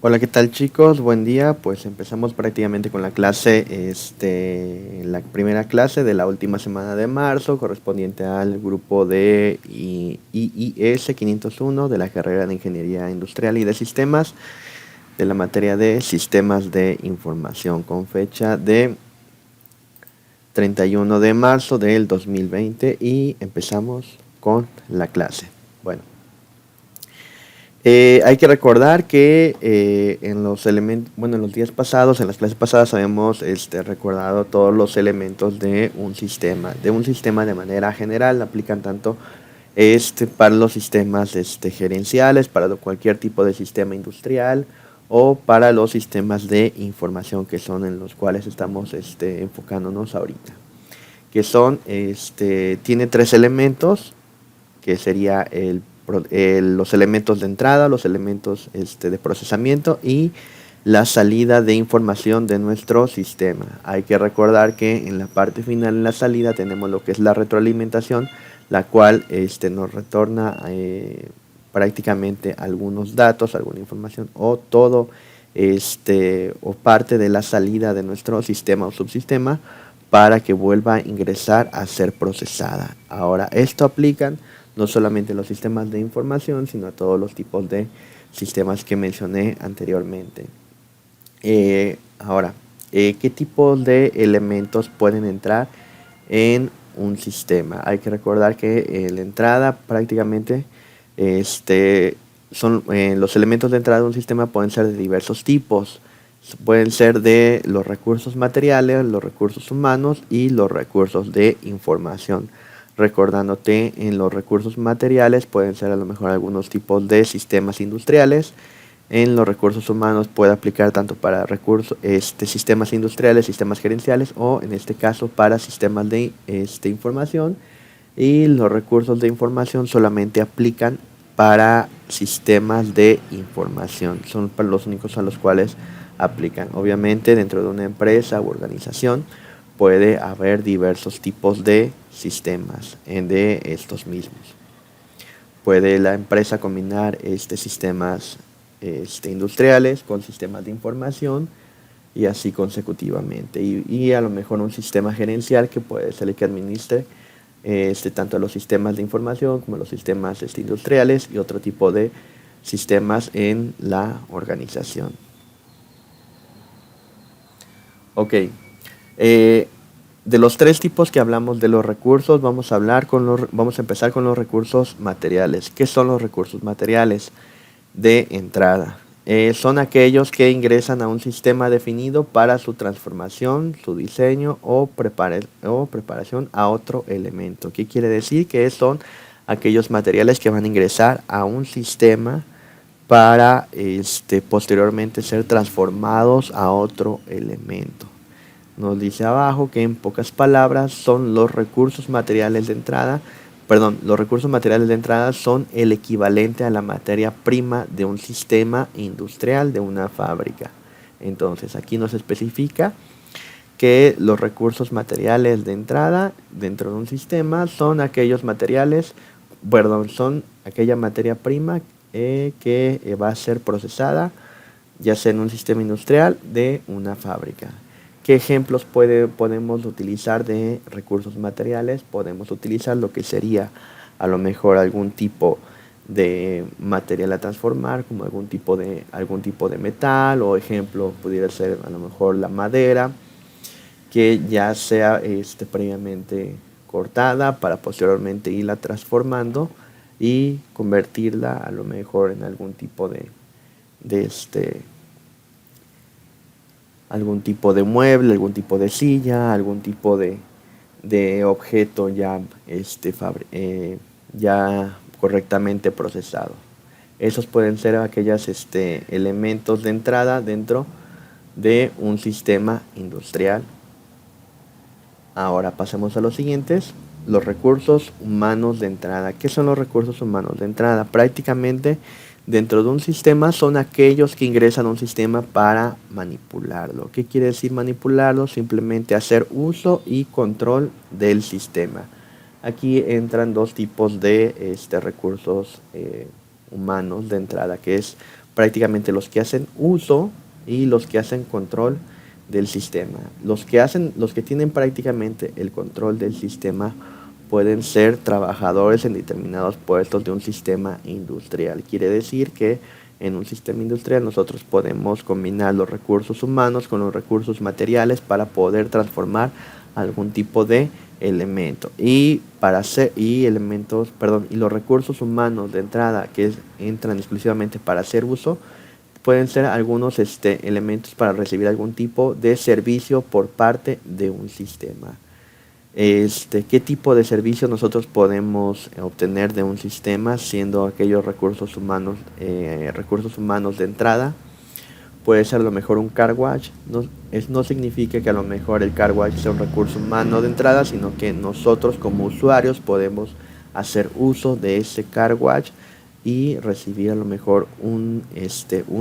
Hola, ¿qué tal chicos? Buen día. Pues empezamos prácticamente con la clase, la primera clase de la última semana de marzo, correspondiente al grupo de IIS 501 de la carrera de Ingeniería Industrial y de Sistemas, de la materia de Sistemas de Información, con fecha de 31 de marzo del 2020 y empezamos con la clase. Bueno. Hay que recordar que en los elementos, bueno, en los días pasados, en las clases pasadas, habíamos recordado todos los elementos de un sistema de manera general, aplican tanto para los sistemas gerenciales, para cualquier tipo de sistema industrial o para los sistemas de información que son en los cuales estamos enfocándonos ahorita. Que son, tiene tres elementos, que sería los elementos de entrada, los elementos de procesamiento y la salida de información de nuestro sistema. Hay que recordar que en la parte final, en la salida, tenemos lo que es la retroalimentación, la cual nos retorna prácticamente algunos datos, alguna información o todo o parte de la salida de nuestro sistema o subsistema para que vuelva a ingresar a ser procesada. Ahora, esto aplican no solamente los sistemas de información, sino a todos los tipos de sistemas que mencioné anteriormente. Ahora, ¿qué tipos de elementos pueden entrar en un sistema? Hay que recordar que la entrada prácticamente son los elementos de entrada de un sistema pueden ser de diversos tipos. Pueden ser de los recursos materiales, los recursos humanos y los recursos de información. Recordándote, en los recursos materiales pueden ser a lo mejor algunos tipos de sistemas industriales. En los recursos humanos puede aplicar tanto para sistemas industriales, sistemas gerenciales o en este caso para sistemas de información. Y los recursos de información solamente aplican para sistemas de información. Son para los únicos a los cuales aplican. Obviamente dentro de una empresa u organización puede haber diversos tipos de sistemas de estos mismos. Puede la empresa combinar sistemas industriales con sistemas de información y así consecutivamente. Y a lo mejor un sistema gerencial que puede ser el que administre tanto los sistemas de información como los sistemas industriales y otro tipo de sistemas en la organización. Ok. De los tres tipos que hablamos de los recursos, vamos a empezar con los recursos materiales. ¿Qué son los recursos materiales? De entrada. Son aquellos que ingresan a un sistema definido para su transformación, su diseño o preparación a otro elemento. ¿Qué quiere decir? Que son aquellos materiales que van a ingresar a un sistema para posteriormente ser transformados a otro elemento. Nos dice abajo que en pocas palabras son los recursos materiales de entrada. Los recursos materiales de entrada son el equivalente a la materia prima de un sistema industrial, de una fábrica. Entonces aquí nos especifica que los recursos materiales de entrada dentro de un sistema son aquellos materiales, son aquella materia prima que va a ser procesada, ya sea en un sistema industrial de una fábrica. ¿Qué ejemplos podemos utilizar de recursos materiales? Podemos utilizar lo que sería a lo mejor algún tipo de material a transformar, como algún tipo de metal, o ejemplo pudiera ser a lo mejor la madera, que ya sea previamente cortada para posteriormente irla transformando y convertirla a lo mejor en algún tipo de algún tipo de mueble, algún tipo de silla, algún tipo de objeto ya, ya correctamente procesado. Esos pueden ser aquellos elementos de entrada dentro de un sistema industrial. Ahora pasemos a los siguientes, los recursos humanos de entrada. ¿Qué son los recursos humanos de entrada? Prácticamente dentro de un sistema son aquellos que ingresan a un sistema para manipularlo. ¿Qué quiere decir manipularlo? Simplemente hacer uso y control del sistema. Aquí entran dos tipos de recursos humanos de entrada, que es prácticamente los que hacen uso y los que hacen control del sistema. Los que tienen prácticamente el control del sistema pueden ser trabajadores en determinados puestos de un sistema industrial. Quiere decir que en un sistema industrial nosotros podemos combinar los recursos humanos con los recursos materiales para poder transformar algún tipo de elemento. Y los recursos humanos de entrada que entran exclusivamente para hacer uso pueden ser algunos elementos para recibir algún tipo de servicio por parte de un sistema. ¿Qué tipo de servicio nosotros podemos obtener de un sistema siendo aquellos recursos humanos de entrada? Puede ser a lo mejor un car wash. No significa que a lo mejor el car wash sea un recurso humano de entrada, sino que nosotros como usuarios podemos hacer uso de ese car wash y recibir a lo mejor un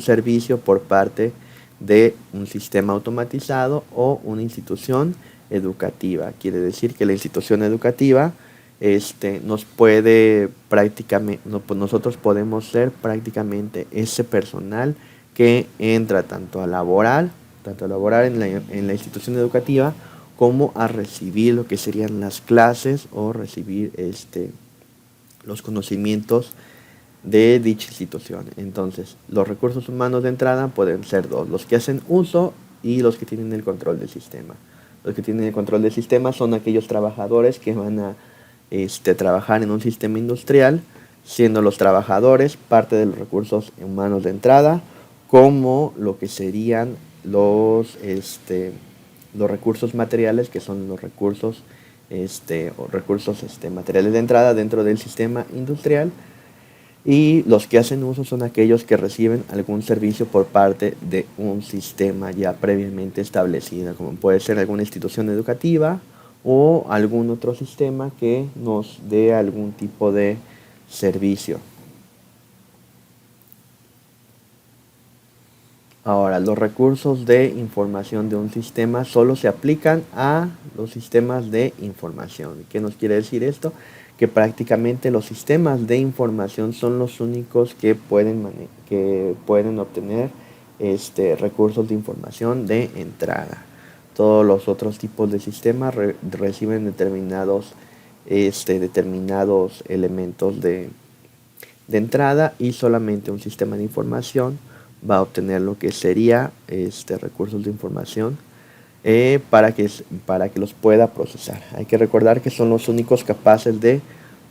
servicio por parte de un sistema automatizado o una institución educativa. Quiere decir que la institución educativa nosotros podemos ser prácticamente ese personal que entra tanto a laborar en la institución educativa como a recibir lo que serían las clases o recibir los conocimientos de dicha institución. Entonces, los recursos humanos de entrada pueden ser dos: los que hacen uso y los que tienen el control del sistema. Los que tienen el control del sistema son aquellos trabajadores que van a trabajar en un sistema industrial, siendo los trabajadores parte de los recursos humanos de entrada, como lo que serían los recursos materiales, que son los recursos materiales de entrada dentro del sistema industrial. Y los que hacen uso son aquellos que reciben algún servicio por parte de un sistema ya previamente establecido, como puede ser alguna institución educativa o algún otro sistema que nos dé algún tipo de servicio. Ahora, los recursos de información de un sistema solo se aplican a los sistemas de información. ¿Qué nos quiere decir esto? Que prácticamente los sistemas de información son los únicos que pueden obtener recursos de información de entrada. Todos los otros tipos de sistemas reciben determinados elementos de entrada, y solamente un sistema de información va a obtener lo que sería recursos de información para que los pueda procesar. Hay que recordar que son los únicos capaces de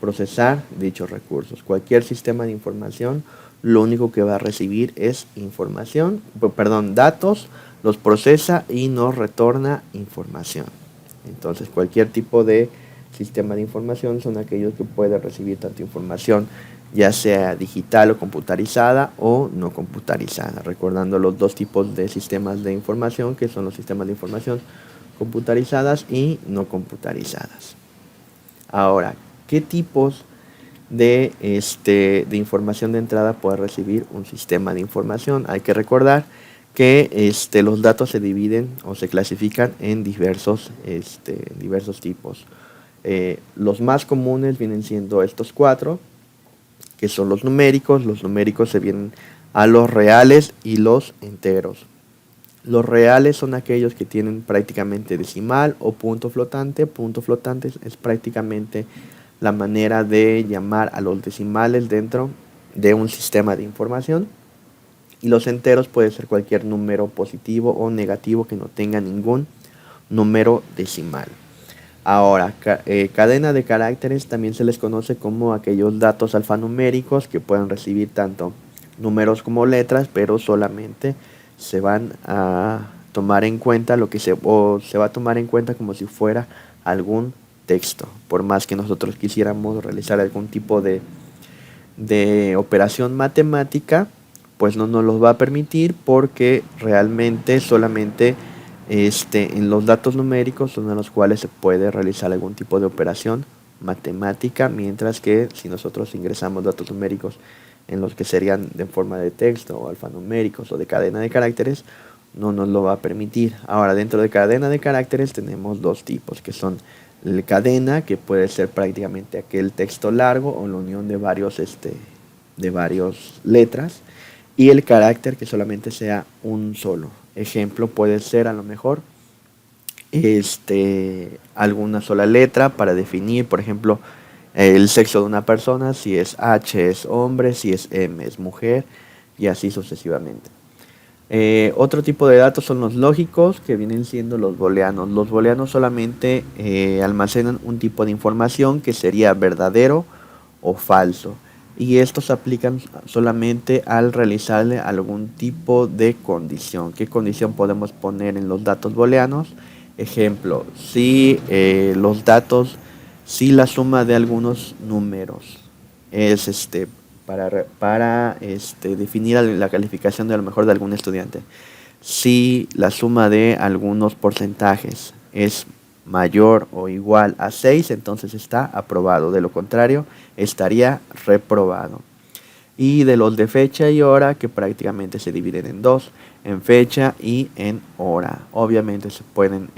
procesar dichos recursos. Cualquier sistema de información lo único que va a recibir es datos, los procesa y nos retorna información. Entonces, cualquier tipo de sistema de información son aquellos que pueden recibir tanto información ya sea digital o computarizada o no computarizada, recordando los dos tipos de sistemas de información, que son los sistemas de información computarizadas y no computarizadas. Ahora, ¿qué tipos de información de entrada puede recibir un sistema de información? Hay que recordar que los datos se dividen o se clasifican en diversos tipos. Los más comunes vienen siendo estos cuatro, que son los numéricos. Los numéricos se vienen a los reales y los enteros. Los reales son aquellos que tienen prácticamente decimal o punto flotante. Punto flotante es prácticamente la manera de llamar a los decimales dentro de un sistema de información. Y los enteros puede ser cualquier número positivo o negativo que no tenga ningún número decimal. Ahora, cadena de caracteres también se les conoce como aquellos datos alfanuméricos que pueden recibir tanto números como letras, pero solamente se van a tomar en cuenta se va a tomar en cuenta como si fuera algún texto. Por más que nosotros quisiéramos realizar algún tipo de operación matemática, pues no nos los va a permitir, porque realmente solamente en los datos numéricos son en los cuales se puede realizar algún tipo de operación matemática, mientras que si nosotros ingresamos datos numéricos en los que serían de forma de texto o alfanuméricos o de cadena de caracteres, no nos lo va a permitir. Ahora, dentro de cadena de caracteres tenemos dos tipos, que son la cadena, que puede ser prácticamente aquel texto largo o la unión de varios letras, y el carácter que solamente sea un solo. Ejemplo puede ser a lo mejor alguna sola letra para definir, por ejemplo, el sexo de una persona, si es H es hombre, si es M es mujer, y así sucesivamente. Otro tipo de datos son los lógicos, que vienen siendo los booleanos. Los booleanos solamente almacenan un tipo de información que sería verdadero o falso. Y estos se aplican solamente al realizarle algún tipo de condición. ¿Qué condición podemos poner en los datos booleanos? Ejemplo, si los datos, si la suma de algunos números es para definir la calificación de a lo mejor de algún estudiante. Si la suma de algunos porcentajes es mayor o igual a 6, entonces está aprobado. De lo contrario, estaría reprobado. Y de los de fecha y hora, que prácticamente se dividen en dos, en fecha y en hora. Obviamente se pueden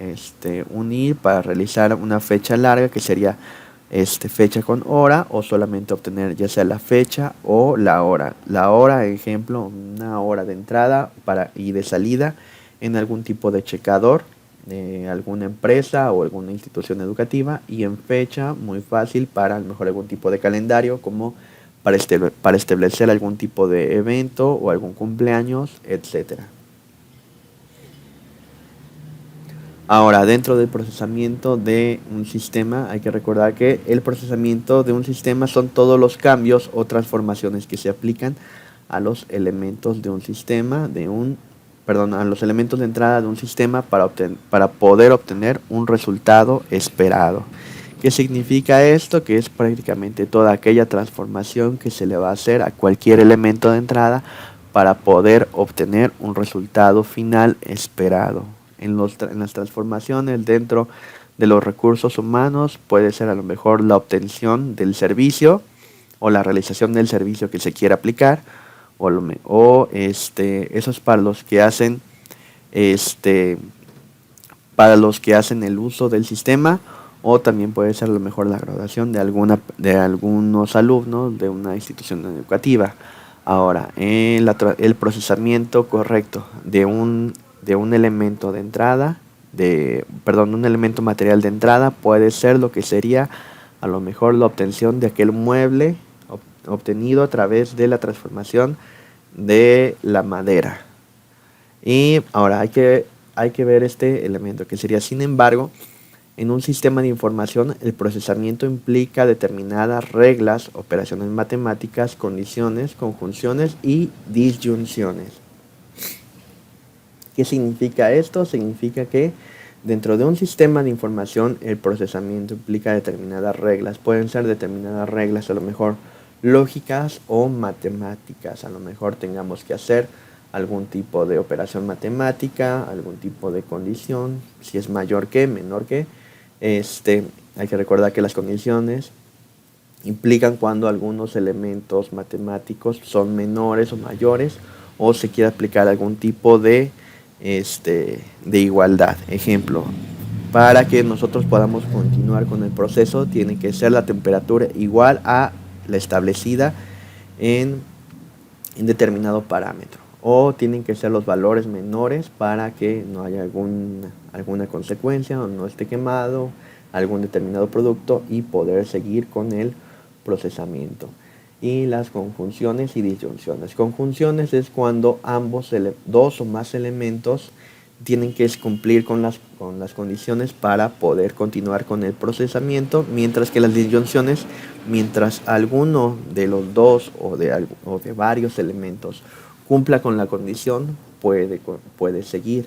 unir para realizar una fecha larga, que sería fecha con hora, o solamente obtener ya sea la fecha o la hora. La hora, ejemplo, una hora de entrada y de salida en algún tipo de checador, alguna empresa o alguna institución educativa, y en fecha, muy fácil, para a lo mejor algún tipo de calendario, como para establecer algún tipo de evento o algún cumpleaños, etcétera. Ahora, dentro del procesamiento de un sistema, hay que recordar que el procesamiento de un sistema son todos los cambios o transformaciones que se aplican a los elementos de un sistema, a los elementos de entrada de un sistema para poder obtener un resultado esperado. ¿Qué significa esto? Que es prácticamente toda aquella transformación que se le va a hacer a cualquier elemento de entrada para poder obtener un resultado final esperado. En las transformaciones dentro de los recursos humanos puede ser a lo mejor la obtención del servicio o la realización del servicio que se quiera aplicar, eso es para los que hacen el uso del sistema, o también puede ser a lo mejor la graduación de algunos alumnos de una institución educativa. Ahora, el procesamiento correcto de un elemento de entrada, un elemento material de entrada, puede ser lo que sería a lo mejor la obtención de aquel mueble obtenido a través de la transformación de la madera. Y ahora hay que ver este elemento, que sería, sin embargo, en un sistema de información, el procesamiento implica determinadas reglas, operaciones matemáticas, condiciones, conjunciones y disyunciones. ¿Qué significa esto? Significa que dentro de un sistema de información, el procesamiento implica determinadas reglas. Pueden ser determinadas reglas a lo mejor lógicas o matemáticas. A lo mejor tengamos que hacer algún tipo de operación matemática, algún tipo de condición, si es mayor que, menor que. Hay que recordar que las condiciones implican cuando algunos elementos matemáticos son menores o mayores, o se quiere aplicar algún tipo de igualdad. Ejemplo, para que nosotros podamos continuar con el proceso, tiene que ser la temperatura igual a la establecida en determinado parámetro, o tienen que ser los valores menores para que no haya alguna consecuencia o no esté quemado algún determinado producto, y poder seguir con el procesamiento. Y las conjunciones y disyunciones. Conjunciones es cuando dos o más elementos tienen que cumplir con las condiciones para poder continuar con el procesamiento, mientras que las disyunciones, mientras alguno de los dos o de varios elementos cumpla con la condición, puede seguir.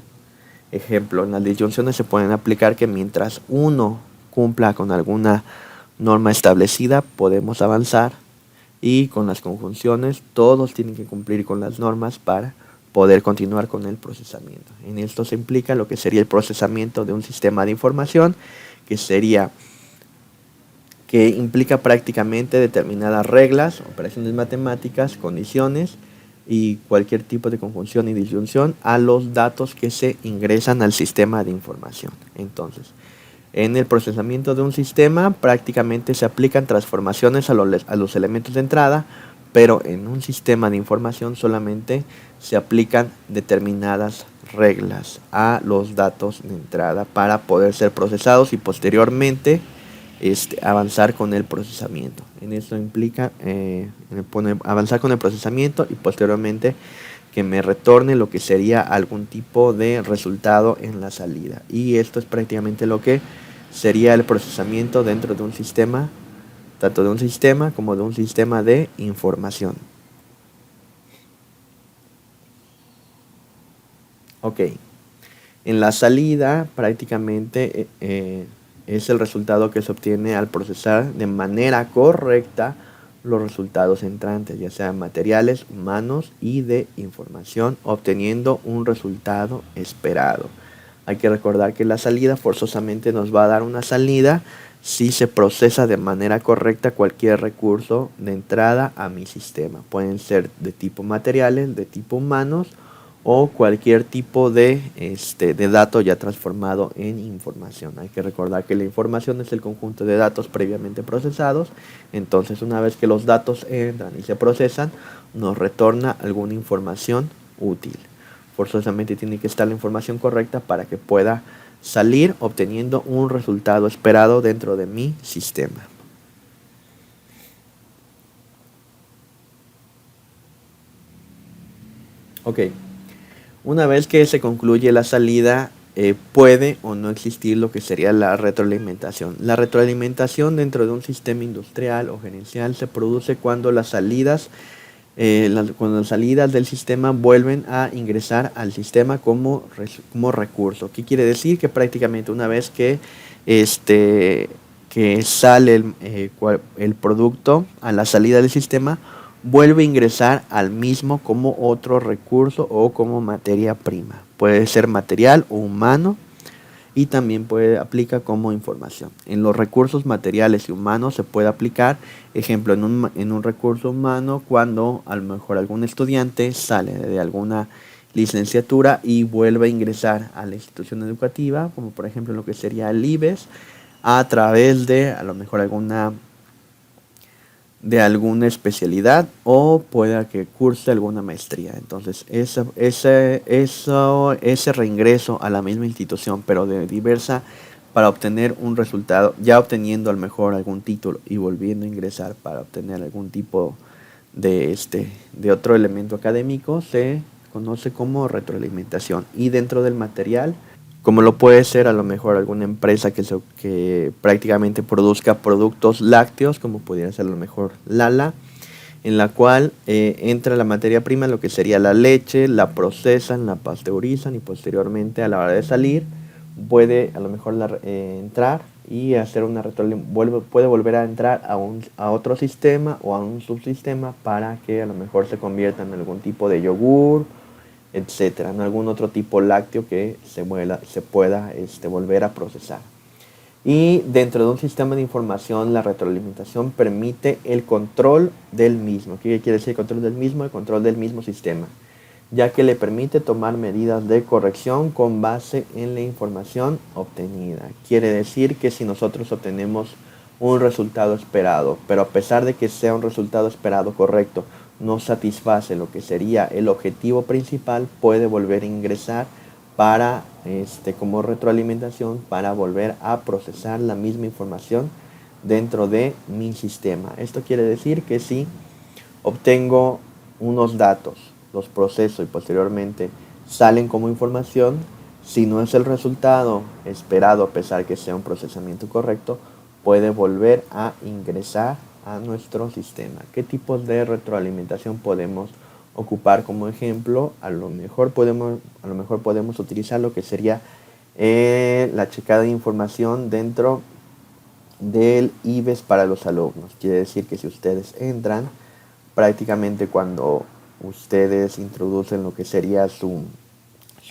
Ejemplo, en las disyunciones se pueden aplicar que mientras uno cumpla con alguna norma establecida, podemos avanzar, y con las conjunciones todos tienen que cumplir con las normas para poder continuar con el procesamiento. En esto se implica lo que sería el procesamiento de un sistema de información, que implica prácticamente determinadas reglas, operaciones matemáticas, condiciones y cualquier tipo de conjunción y disyunción a los datos que se ingresan al sistema de información. Entonces, en el procesamiento de un sistema prácticamente se aplican transformaciones a los elementos de entrada pero en un sistema de información solamente se aplican determinadas reglas a los datos de entrada para poder ser procesados y posteriormente avanzar con el procesamiento. En eso implica avanzar con el procesamiento y posteriormente que me retorne lo que sería algún tipo de resultado en la salida. Y esto es prácticamente lo que sería el procesamiento dentro de un sistema, tanto de un sistema como de un sistema de información. Ok, en la salida prácticamente es el resultado que se obtiene al procesar de manera correcta los resultados entrantes, ya sean materiales, humanos y de información, obteniendo un resultado esperado. Hay que recordar que la salida forzosamente nos va a dar una salida si se procesa de manera correcta cualquier recurso de entrada a mi sistema. Pueden ser de tipo materiales, de tipo humanos o cualquier tipo de dato ya transformado en información. Hay que recordar que la información es el conjunto de datos previamente procesados. Entonces, una vez que los datos entran y se procesan, nos retorna alguna información útil. Forzosamente tiene que estar la información correcta para que pueda salir obteniendo un resultado esperado dentro de mi sistema. Ok. Una vez que se concluye la salida, puede o no existir lo que sería la retroalimentación. La retroalimentación dentro de un sistema industrial o gerencial se produce cuando las salidas del sistema vuelven a ingresar al sistema como recurso. ¿Qué quiere decir? Que prácticamente una vez que sale el producto a la salida del sistema, vuelve a ingresar al mismo como otro recurso o como materia prima. Puede ser material o humano y también aplica como información. En los recursos materiales y humanos se puede aplicar, ejemplo, en un recurso humano cuando a lo mejor algún estudiante sale de alguna licenciatura y vuelve a ingresar a la institución educativa, como por ejemplo lo que sería el IBES, a través de a lo mejor alguna especialidad o pueda que curse alguna maestría. Entonces, ese reingreso a la misma institución, pero de diversa, para obtener un resultado, ya obteniendo a lo mejor algún título y volviendo a ingresar para obtener algún tipo de otro elemento académico, se conoce como retroalimentación. Y dentro del material, como lo puede ser a lo mejor alguna empresa que prácticamente produzca productos lácteos, como pudiera ser a lo mejor Lala, en la cual entra la materia prima, lo que sería la leche, la procesan, la pasteurizan y posteriormente a la hora de salir puede a lo mejor entrar y hacer puede volver a entrar a otro sistema o a un subsistema para que a lo mejor se convierta en algún tipo de yogur, etcétera, en algún otro tipo lácteo que se pueda volver a procesar. Y dentro de un sistema de información, la retroalimentación permite el control del mismo. ¿Qué quiere decir el control del mismo? El control del mismo sistema, ya que le permite tomar medidas de corrección con base en la información obtenida. Quiere decir que si nosotros obtenemos un resultado esperado, pero a pesar de que sea un resultado esperado correcto, no satisface lo que sería el objetivo principal, puede volver a ingresar para como retroalimentación para volver a procesar la misma información dentro de mi sistema. Esto quiere decir que si obtengo unos datos, los proceso y posteriormente salen como información, si no es el resultado esperado a pesar que sea un procesamiento correcto, puede volver a ingresar a nuestro sistema. ¿Qué tipos de retroalimentación podemos ocupar como ejemplo? A lo mejor podemos utilizar lo que sería la checada de información dentro del IBES para los alumnos. Quiere decir que si ustedes entran, prácticamente cuando ustedes introducen lo que sería su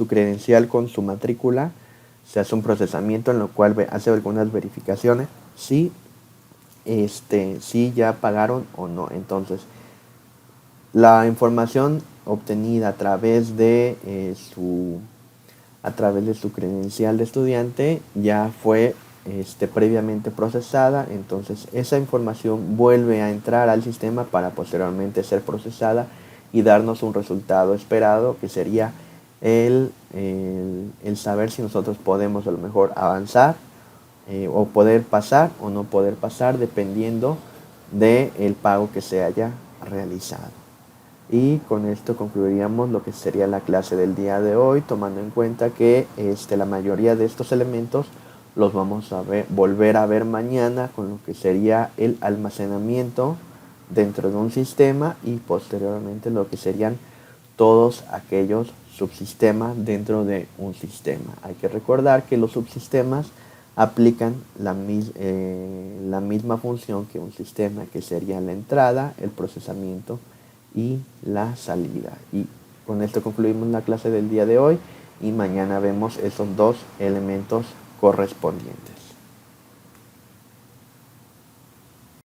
credencial con su matrícula, se hace un procesamiento en lo cual hace algunas verificaciones si ya pagaron o no. Entonces, la información obtenida a través de su credencial de estudiante ya fue previamente procesada, entonces esa información vuelve a entrar al sistema para posteriormente ser procesada y darnos un resultado esperado, que sería el saber si nosotros podemos a lo mejor avanzar, o poder pasar o no poder pasar, dependiendo del pago que se haya realizado. Y con esto concluiríamos lo que sería la clase del día de hoy, tomando en cuenta que la mayoría de estos elementos los vamos a volver a ver mañana, con lo que sería el almacenamiento dentro de un sistema y posteriormente lo que serían todos aquellos subsistemas dentro de un sistema. Hay que recordar que los subsistemas aplican la misma función que un sistema, que sería la entrada, el procesamiento y la salida. Y con esto concluimos la clase del día de hoy y mañana vemos esos dos elementos correspondientes.